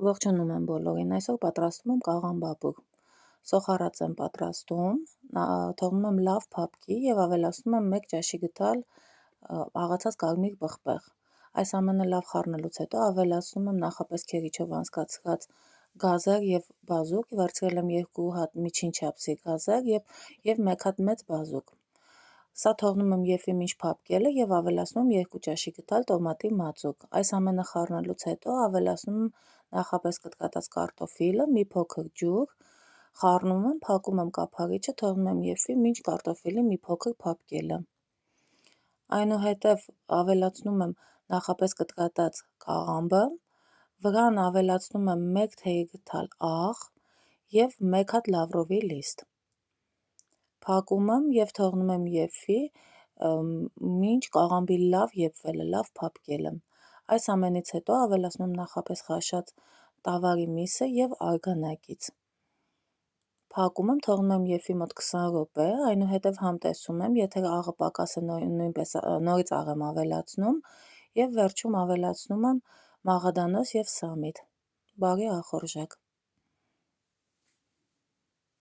Ողջունում եմ բոլորին, այսօր պատրաստում եմ կաղան բաբուր, սոխառաձ եմ պատրաստում, թողնում եմ լավ փափկի և ավելացնում եմ 1 ճաշի գդալ աղացած կարմիր պղպեղ, այս ամենը լավ խառնելուց հետո ավելացնում եմ նախապես քերիչով անցկացրած գազար և բազուկ, վերցրել եմ 2 հատ միջին չափսի գազար և 1 հատ մեծ բազուկ, սա թողնում եմ եփի մինչ փափկել է և ավելացնում եմ 2 ճաշի գդալ տոմատի մածուկ, այս ամենը խառնելուց հետո ավելացնում եմ նախապես կտկատած կարտոֆիլը, մի փոքր ջուր, խառնում եմ, փակում եմ կափարիչը, թողնում եմ եփի մինչ կարտոֆիլի մի փոքր փափկելը, այնուհետև ավելացնում եմ նախապես կտկատած կաղամբը, վրան ավելացնում եմ 1 թեյի գդալ աղ և 1 հատ լավրովի լիստ, փակում եմ և թողնում եմ եփի մինչ կաղամբի լավ եփվելը, լավ փափկելը, այս ամենից հետո ավելացնում եմ նախապես խաշած տավարի միսը և արգանակից, փակում եմ, թողնում եմ եփի մոտ 20 րոպե, այնուհետև համտեսում եմ, եթե աղը պակաս է նույնպես նորից աղ եմ ավելացնում և վերջում ավելացնում եմ մաղադանոց և սամիտ, բարի ախորժակ։